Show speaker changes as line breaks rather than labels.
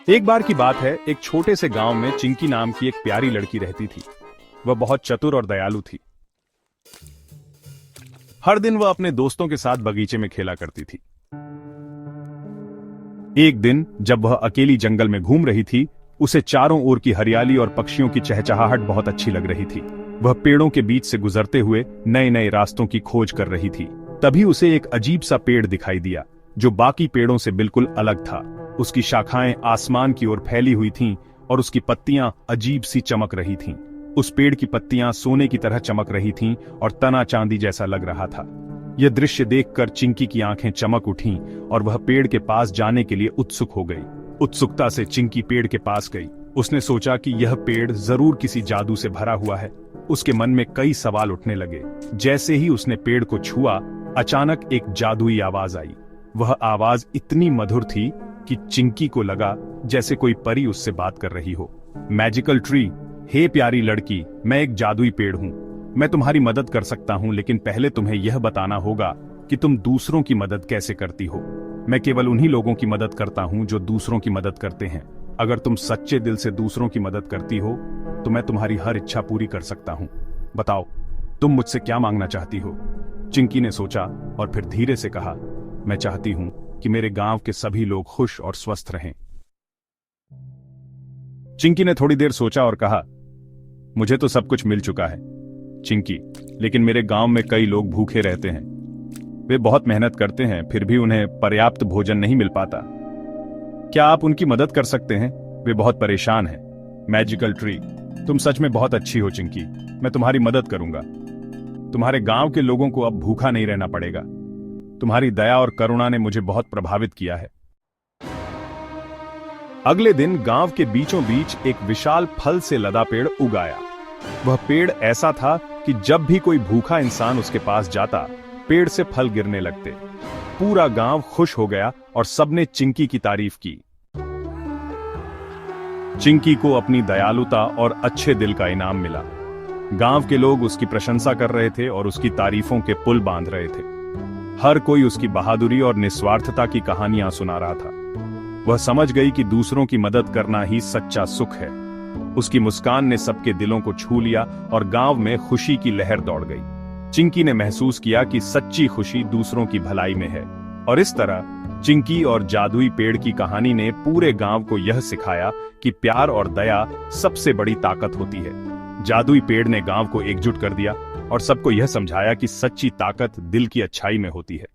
एक बार की बात है, एक छोटे से गांव में चिंकी नाम की एक प्यारी लड़की रहती थी। वह बहुत चतुर और दयालु थी। हर दिन वह अपने दोस्तों के साथ बगीचे में खेला करती थी। एक दिन जब वह अकेली जंगल में घूम रही थी, उसे चारों ओर की हरियाली और पक्षियों की चहचहाहट बहुत अच्छी लग रही थी। वह पेड़ों के बीच से गुजरते हुए नए नए रास्तों की खोज कर रही थी। तभी उसे एक अजीब सा पेड़ दिखाई दिया, जो बाकी पेड़ों से बिल्कुल अलग था। उसकी शाखाएं आसमान की ओर फैली हुई थीं और उसकी पत्तियां अजीब सी चमक रही थीं। उस पेड़ की पत्तियां सोने की तरह चमक रही थीं और तना चांदी जैसा लग रहा था। यह दृश्य देखकर चिंकी की आंखें चमक उठीं और वह पेड़ के पास जाने के लिए उत्सुक हो गई। उत्सुकता से चिंकी पेड़ के पास गई। उसने सोचा कि यह पेड़ जरूर किसी जादू से भरा हुआ है। उसके मन में कई सवाल उठने लगे। जैसे ही उसने पेड़ को छुआ, अचानक एक जादुई आवाज आई। वह आवाज इतनी मधुर थी कि चिंकी को लगा जैसे कोई परी उससे बात कर रही हो। मैजिकल ट्री, हे प्यारी लड़की, मैं एक जादुई पेड़ हूँ। मैं तुम्हारी मदद कर सकता हूँ, लेकिन पहले तुम्हें यह बताना होगा कि तुम दूसरों की मदद कैसे करती हो। मैं केवल उन्हीं लोगों की मदद करता हूँ जो दूसरों की मदद करते हैं। अगर तुम सच्चे दिल से दूसरों की मदद करती हो तो मैं तुम्हारी हर इच्छा पूरी कर सकता हूँ। बताओ, तुम मुझसे क्या मांगना चाहती हो? चिंकी ने सोचा और फिर धीरे से कहा, मैं चाहती हूँ कि मेरे गांव के सभी लोग खुश और स्वस्थ रहें। चिंकी ने थोड़ी देर सोचा और कहा, मुझे तो सब कुछ मिल चुका है चिंकी, लेकिन मेरे गांव में कई लोग भूखे रहते हैं। वे बहुत मेहनत करते हैं, फिर भी उन्हें पर्याप्त भोजन नहीं मिल पाता। क्या आप उनकी मदद कर सकते हैं? वे बहुत परेशान हैं। मैजिकल ट्री, तुम सच में बहुत अच्छी हो चिंकी, मैं तुम्हारी मदद करूंगा। तुम्हारे गांव के लोगों को अब भूखा नहीं रहना पड़ेगा। तुम्हारी दया और करुणा ने मुझे बहुत प्रभावित किया है। अगले दिन गांव के बीचों बीच एक विशाल फल से लदा पेड़ उग आया। वह पेड़ ऐसा था कि जब भी कोई भूखा इंसान उसके पास जाता, पेड़ से फल गिरने लगते। पूरा गांव खुश हो गया और सबने चिंकी की तारीफ की। चिंकी को अपनी दयालुता और अच्छे दिल का इनाम मिला। गांव के लोग उसकी प्रशंसा कर रहे थे और उसकी तारीफों के पुल बांध रहे थे। हर कोई उसकी बहादुरी और निस्वार्थता की कहानियां सुना रहा था। वह समझ गई कि दूसरों की मदद करना ही सच्चा सुख है। उसकी मुस्कान ने सबके दिलों को छू लिया और गांव में खुशी की लहर दौड़ गई। चिंकी ने महसूस किया कि सच्ची खुशी दूसरों की भलाई में है। और इस तरह चिंकी और जादुई पेड़ की कहानी ने पूरे गांव को यह सिखाया कि प्यार और दया सबसे बड़ी ताकत होती है। जादुई पेड़ ने गांव को एकजुट कर दिया और सबको यह समझाया कि सच्ची ताकत दिल की अच्छाई में होती है।